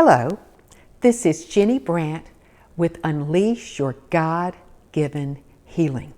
Hello, this is Ginny Brant with Unleash Your God-Given Healing.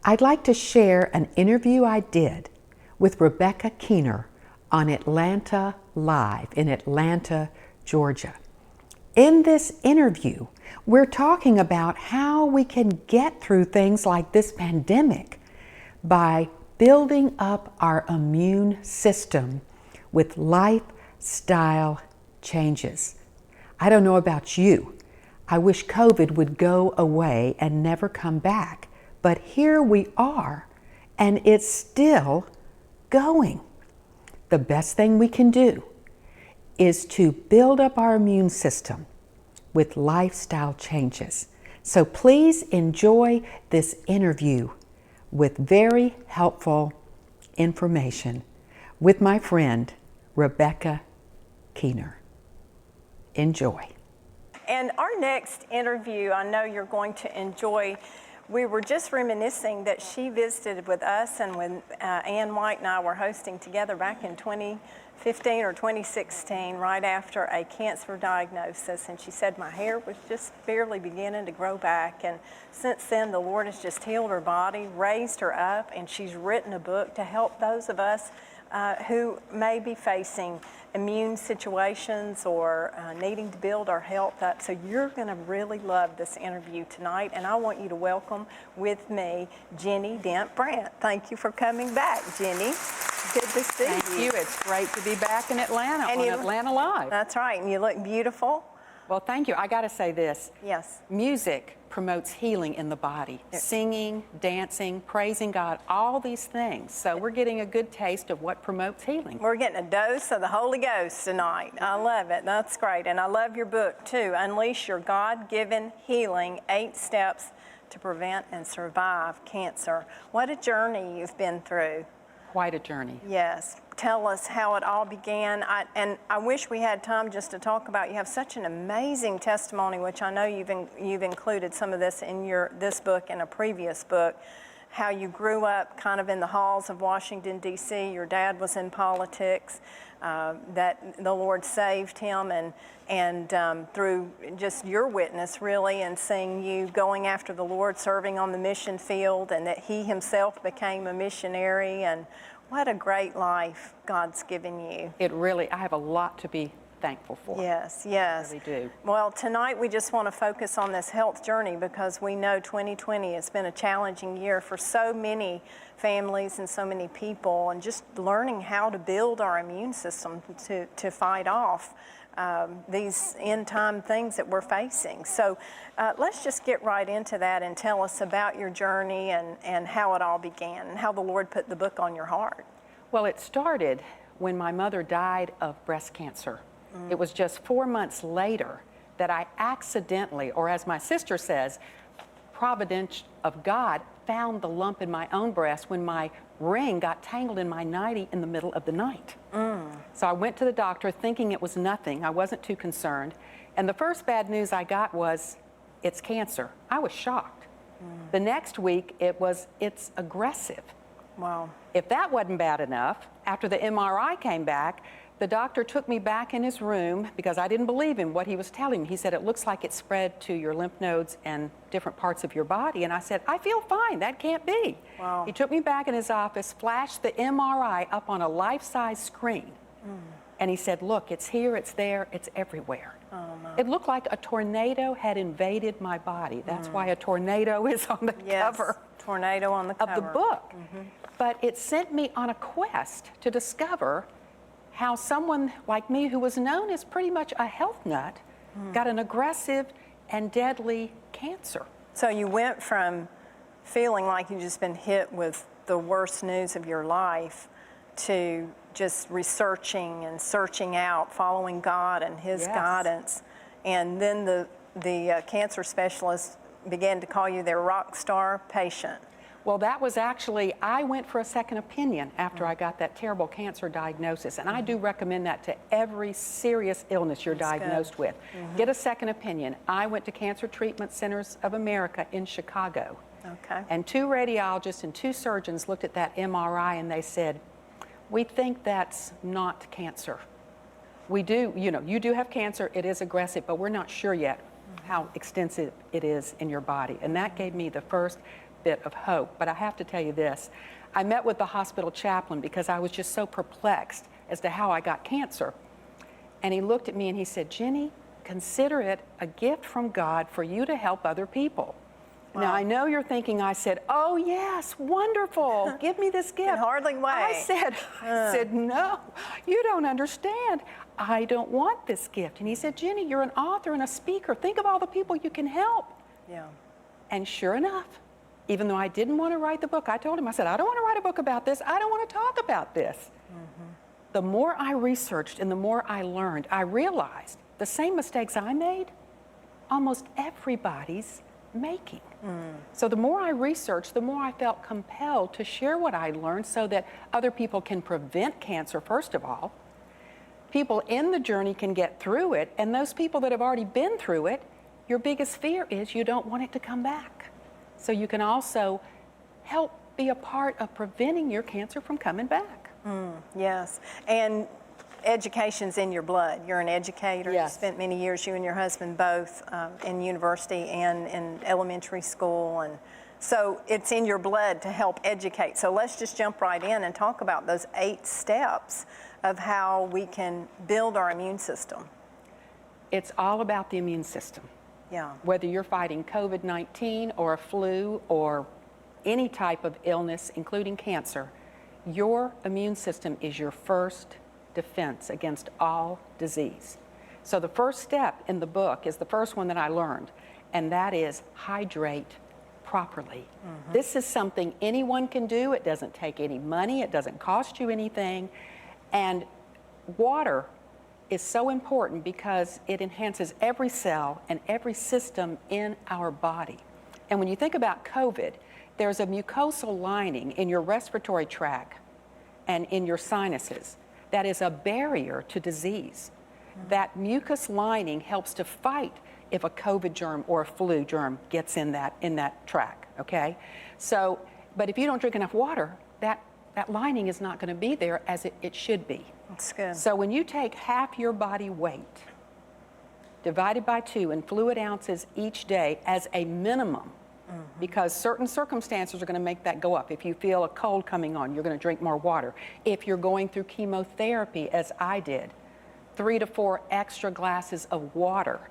I'd like to share an interview I did with Rebecca Keener on Atlanta Live in Atlanta, Georgia. In this interview, we're talking about how we can get through things like this pandemic by building up our immune system with lifestyle changes. I don't know about you. I wish COVID would go away and never come back. But here we are, and it's still going. The best thing we can do is to build up our immune system with lifestyle changes. So please enjoy this interview with very helpful information with my friend, Rebecca Keener. Enjoy. And our next interview, I know you're going to enjoy. We were just reminiscing that she visited with us and when Ann White and I were hosting together back in 2015 or 2016, right after a cancer diagnosis. And she said, my hair was just barely beginning to grow back. And since then, the Lord has just healed her body, raised her up, and she's written a book to help those of us who may be facing immune situations or needing to build our health up. So you're going to really love this interview tonight, and I want you to welcome with me Ginny Dent Brant. Thank you for coming back, Ginny. Good to see you. Thank you. It's great to be back in Atlanta on Atlanta Live. That's right, and you look beautiful. Well, thank you. I got to say this. Yes. Music promotes healing in the body. Singing, dancing, praising God, all these things. So we're getting a good taste of what promotes healing. We're getting a dose of the Holy Ghost tonight. I love it. That's great. And I love your book, too. Unleash Your God-Given Healing, 8 Steps to Prevent and Survive Cancer. What a journey you've been through. Quite a journey. Yes. Tell us how it all began. I wish we had time just to talk about, you have such an amazing testimony, which I know you've included some of this in this book and a previous book, how you grew up kind of in the halls of Washington, D.C. Your dad was in politics, that the Lord saved him, and through just your witness, really, and seeing you going after the Lord, serving on the mission field, and that he himself became a missionary. And what a great life God's given you. I have a lot to be thankful for. Yes, yes. I really do. Well, tonight we just want to focus on this health journey because we know 2020 has been a challenging year for so many families and so many people, and just learning how to build our immune system to fight off these end-time things that we're facing. So let's just get right into that and tell us about your journey and how it all began and how the Lord put the book on your heart. Well, it started when my mother died of breast cancer. It was just 4 months later that I accidentally, or as my sister says, providence of God, found the lump in my own breast when my ring got tangled in my nightie in the middle of the night. So I went to the doctor thinking it was nothing. I wasn't too concerned. And the first bad news I got was, it's cancer. I was shocked. The next week, it's aggressive. Wow. If that wasn't bad enough, after the MRI came back, the doctor took me back in his room because I didn't believe in what he was telling me. He said, it looks like it spread to your lymph nodes and different parts of your body. And I said, I feel fine. That can't be. Wow. He took me back in his office, flashed the MRI up on a life-size screen. And he said, look, it's here, it's there, it's everywhere. Oh, no. It looked like a tornado had invaded my body. That's why a tornado is on the cover. Tornado on the cover of the book. But it sent me on a quest to discover how someone like me, who was known as pretty much a health nut, got an aggressive and deadly cancer. So you went from feeling like you'd just been hit with the worst news of your life to just researching and searching out, following God and His guidance. And then the cancer specialist began to call you their rock star patient. Well, that was actually, I went for a second opinion after I got that terrible cancer diagnosis. And I do recommend that to every serious illness you're diagnosed with. Get a second opinion. I went to Cancer Treatment Centers of America in Chicago. Okay. And 2 radiologists and 2 surgeons looked at that MRI and they said, we think that's not cancer. We do, you do have cancer, it is aggressive, but we're not sure yet how extensive it is in your body. And that gave me the first bit of hope. But I have to tell you this, I met with the hospital chaplain because I was just so perplexed as to how I got cancer. And he looked at me and he said, Ginny, consider it a gift from God for you to help other people. Wow. Now, I know you're thinking I said, oh, yes, wonderful, give me this gift. Can hardly wait. I said, no, you don't understand. I don't want this gift. And he said, Ginny, you're an author and a speaker. Think of all the people you can help. Yeah. And sure enough, even though I didn't want to write the book, I told him, I said, I don't want to write a book about this. I don't want to talk about this. Mm-hmm. The more I researched and the more I learned, I realized the same mistakes I made, almost everybody's making. So the more I researched, the more I felt compelled to share what I learned so that other people can prevent cancer, first of all. People in the journey can get through it, and those people that have already been through it, your biggest fear is you don't want it to come back. So you can also help be a part of preventing your cancer from coming back. Yes, and education's in your blood. You're an educator. Yes. You spent many years, you and your husband both, in university and in elementary school, and so it's in your blood to help educate. So let's just jump right in and talk about those 8 steps of how we can build our immune system. It's all about the immune system. Yeah. Whether you're fighting COVID-19 or a flu or any type of illness, including cancer, your immune system is your first defense against all disease. So the first step in the book is the first one that I learned, and that is hydrate properly. This is something anyone can do. It doesn't take any money. It doesn't cost you anything. And water is so important because it enhances every cell and every system in our body. And when you think about COVID, there's a mucosal lining in your respiratory tract and in your sinuses that is a barrier to disease. That mucus lining helps to fight if a COVID germ or a flu germ gets in that tract, okay? So, but if you don't drink enough water, that lining is not gonna be there as it should be. That's good. So when you take half your body weight, divided by 2 in fluid ounces each day as a minimum, because certain circumstances are going to make that go up. If you feel a cold coming on, you're going to drink more water. If you're going through chemotherapy, as I did, 3 to 4 extra glasses of water,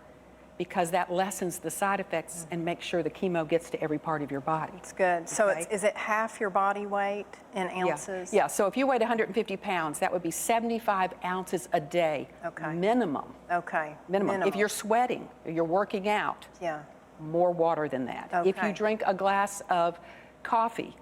because that lessens the side effects and makes sure the chemo gets to every part of your body. It's good. So Okay. is it half your body weight in ounces? Yeah, so if you weighed 150 pounds, that would be 75 ounces a day, Okay. minimum. Okay. Minimum. If you're sweating, or you're working out, Yeah. more water than that. If Okay. you drink a glass of coffee,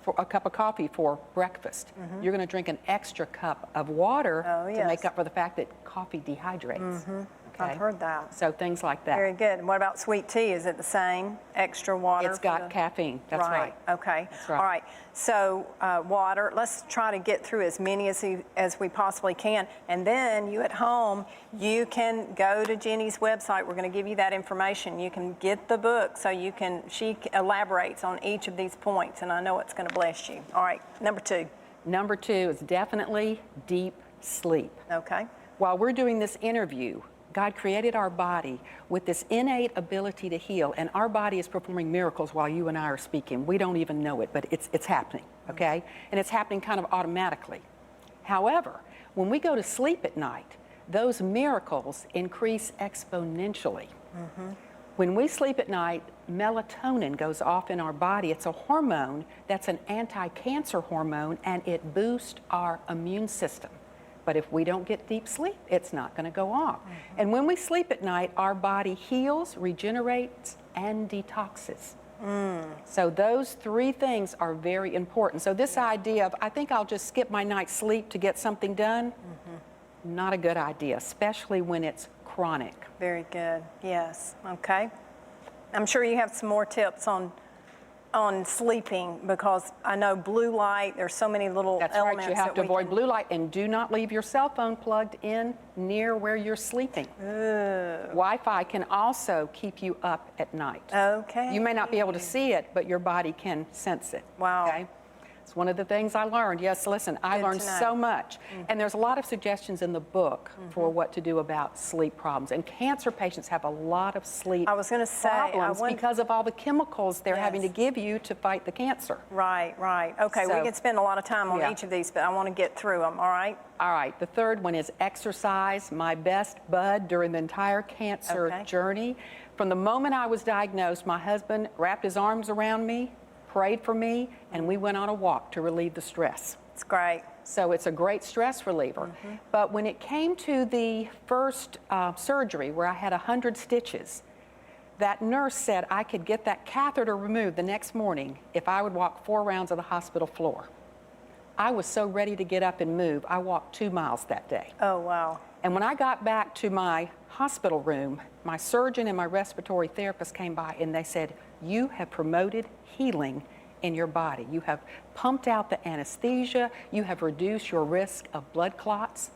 for a cup of coffee for breakfast, you're going to drink an extra cup of water Oh, to yes. make up for the fact that coffee dehydrates. Okay? I've heard that. So things like that. Very good. And what about sweet tea? Is it the same? Extra water? It's for got the- caffeine. That's right. Okay. That's right. All right. So water. Let's try to get through as many as we possibly can. And then you at home, you can go to Ginny's website. We're going to give you that information. You can get the book so you can. She elaborates on each of these points, and I know it's going to bless you. All right. Number 2. Number 2 is definitely deep sleep. Okay. While we're doing this interview, God created our body with this innate ability to heal, and our body is performing miracles while you and I are speaking. We don't even know it, but it's happening, okay? And it's happening kind of automatically. However, when we go to sleep at night, those miracles increase exponentially. When we sleep at night, melatonin goes off in our body. It's a hormone that's an anti-cancer hormone, and it boosts our immune system. But if we don't get deep sleep, it's not going to go off. And when we sleep at night, our body heals, regenerates, and detoxes. So those 3 things are very important. So this idea of, I think I'll just skip my night's sleep to get something done, not a good idea, especially when it's chronic. Very good. Yes. Okay. I'm sure you have some more tips on sleeping, because I know blue light, there's so many little That's elements right, you have that to we avoid can- blue light, and do not leave your cell phone plugged in near where you're sleeping. Wi-Fi can also keep you up at night. Okay. You may not be able to see it, but your body can sense it. Wow. Okay? It's one of the things I learned. Yes, listen, I learned so much. And there's a lot of suggestions in the book for what to do about sleep problems. And cancer patients have a lot of sleep problems because of all the chemicals they're having to give you to fight the cancer. Right, right. Okay, so, we can spend a lot of time on each of these, but I want to get through them, all right? All right, the third one is exercise, my best bud during the entire cancer journey. From the moment I was diagnosed, my husband wrapped his arms around me, prayed for me, and we went on a walk to relieve the stress. It's great. So it's a great stress reliever. But when it came to the first surgery where I had 100 stitches, that nurse said I could get that catheter removed the next morning if I would walk 4 rounds of the hospital floor. I was so ready to get up and move, I walked 2 miles that day. Oh, wow. And when I got back to my hospital room, my surgeon and my respiratory therapist came by and they said, you have promoted healing in your body. You have pumped out the anesthesia. You have reduced your risk of blood clots.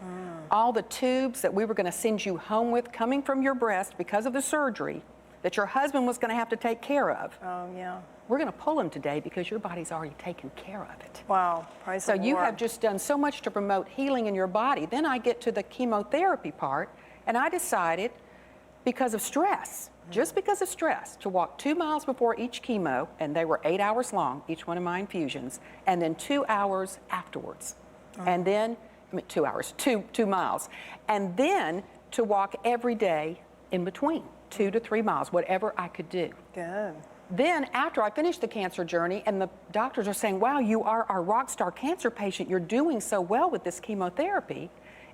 All the tubes that we were going to send you home with coming from your breast because of the surgery that your husband was going to have to take care of. Oh, yeah. We're going to pull them today because your body's already taken care of it. Wow, praise the Lord. So you have just done so much to promote healing in your body. Then I get to the chemotherapy part, and I decided, because of stress, just because of stress, to walk 2 miles before each chemo, and they were 8 hours long, each one of my infusions, and then 2 hours afterwards. And then, 2 hours, 2 miles. And then to walk every day in between, 2 to 3 miles, whatever I could do. Good. Then after I finished the cancer journey and the doctors are saying, wow, you are our rock star cancer patient, you're doing so well with this chemotherapy,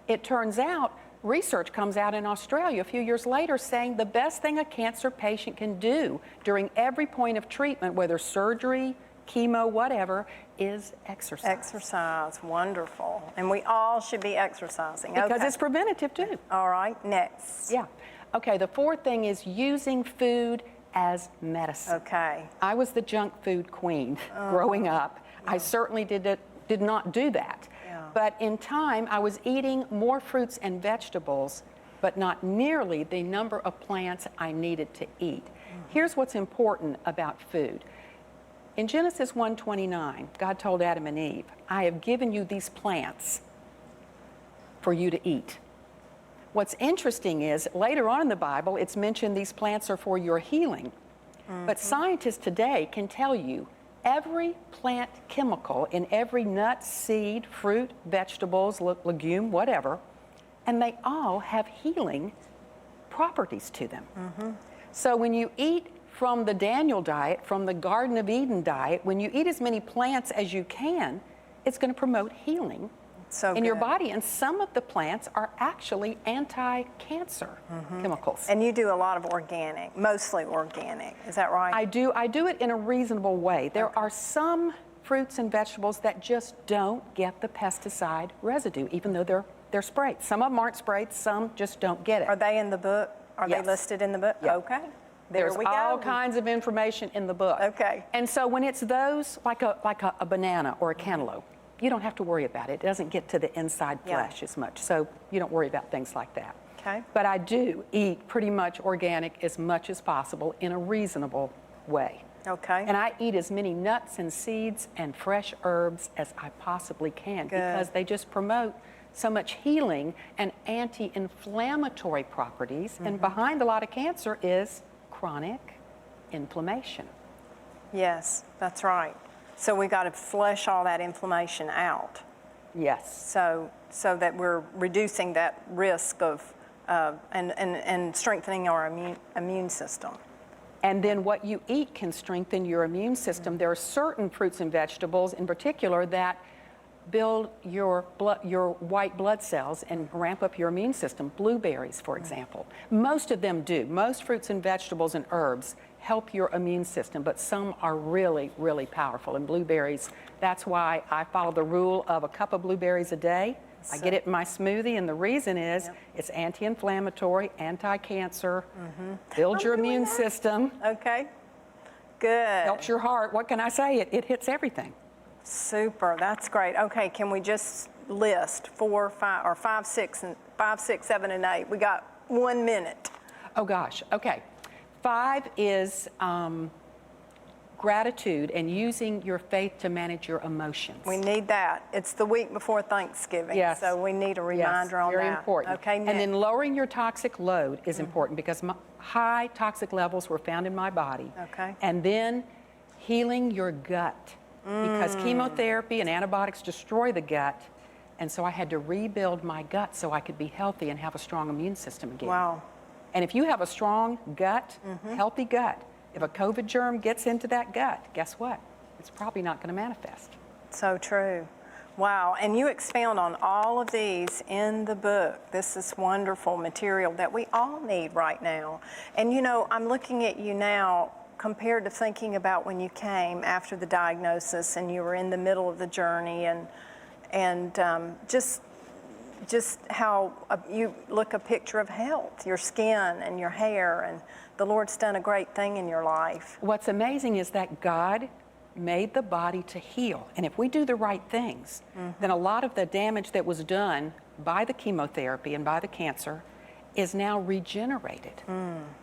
it turns out research comes out in Australia a few years later saying the best thing a cancer patient can do during every point of treatment, whether surgery, chemo, whatever, is exercise. Exercise, wonderful. And we all should be exercising. Because it's preventative too. All right, next. Yeah. Okay, the fourth thing is using food as medicine. Okay. I was the junk food queen growing up. I certainly did not do that. But in time, I was eating more fruits and vegetables, but not nearly the number of plants I needed to eat. Here's what's important about food. In Genesis 1:29, God told Adam and Eve, I have given you these plants for you to eat. What's interesting is later on in the Bible, it's mentioned these plants are for your healing. But scientists today can tell you every plant chemical in every nut, seed, fruit, vegetables, legume, whatever, and they all have healing properties to them. So when you eat from the Daniel diet, from the Garden of Eden diet, when you eat as many plants as you can, it's going to promote healing in your body. And some of the plants are actually anti-cancer chemicals. And you do a lot of organic, mostly organic, is that right? I do it in a reasonable way. There are some fruits and vegetables that just don't get the pesticide residue, even though they're sprayed. Some of them aren't sprayed, some just don't get it. Are they in the book? Are they listed in the book? Yeah. Okay. There's all kinds of information in the book. Okay. And so when it's those, like a banana or a cantaloupe, you don't have to worry about it. It doesn't get to the inside flesh as much, so you don't worry about things like that. Okay. But I do eat pretty much organic as much as possible in a reasonable way. Okay. And I eat as many nuts and seeds and fresh herbs as I possibly can because they just promote so much healing and anti-inflammatory properties. And behind a lot of cancer is chronic inflammation. Yes, that's right. So we got to flush all that inflammation out. Yes. So that we're reducing that risk of and strengthening our immune system. And then what you eat can strengthen your immune system. There are certain fruits and vegetables in particular that build your white blood cells and ramp up your immune system. Blueberries, for example. Most of them do. Most fruits and vegetables and herbs help your immune system, but some are really, really powerful. And blueberries, that's why I follow the rule of a cup of blueberries a day. I get it in my smoothie, and the reason is it's anti-inflammatory, anti-cancer, builds your immune system. Okay, good. Helps your heart. What can I say? It hits everything. Super, that's great. Okay, can we just list 4, 5, or 5, 6, 7, and 8? We got 1 minute. Oh gosh, okay. 5 is gratitude and using your faith to manage your emotions. We need that. It's the week before Thanksgiving, Yes. so we need a reminder on that. Very important. Okay, and then lowering your toxic load is important because high toxic levels were found in my body. Okay. And then healing your gut because chemotherapy and antibiotics destroy the gut. And so I had to rebuild my gut so I could be healthy and have a strong immune system again. Wow. And if you have a strong gut, healthy gut, if a COVID germ gets into that gut, guess what? It's probably not going to manifest. So true. Wow, and you expound on all of these in the book. This is wonderful material that we all need right now. And you know, I'm looking at you now compared to thinking about when you came after the diagnosis and you were in the middle of the journey and just how you look a picture of health, your skin and your hair, and the Lord's done a great thing in your life. What's amazing is that God made the body to heal. And if we do the right things, then a lot of the damage that was done by the chemotherapy and by the cancer is now regenerated.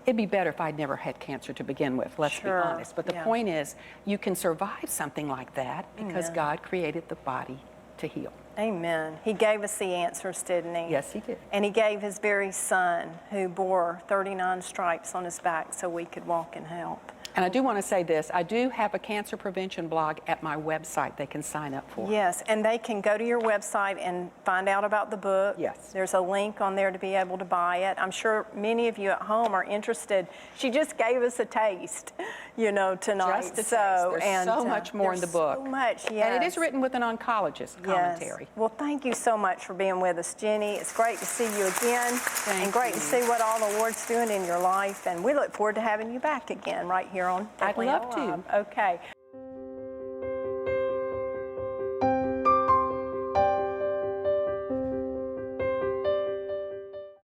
It'd be better if I'd never had cancer to begin with, let's be honest. But the point is, you can survive something like that because God created the body to heal. Amen. He gave us the answers, didn't he? Yes, he did. And he gave his very son, who bore 39 stripes on his back so we could walk in health. And I do want to say this, I do have a cancer prevention blog at my website they can sign up for. Yes, and they can go to your website and find out about the book. Yes. There's a link on there to be able to buy it. I'm sure many of you at home are interested. She just gave us a taste, you know, tonight. Just a taste. There's so much more in the book. So much, yes. And it is written with an oncologist commentary. Yes. Well, thank you so much for being with us, Jenny. It's great to see you again. Thank and great you. to see what all the Lord's doing in your life. And we look forward to having you back again right here on I'd love to. Okay.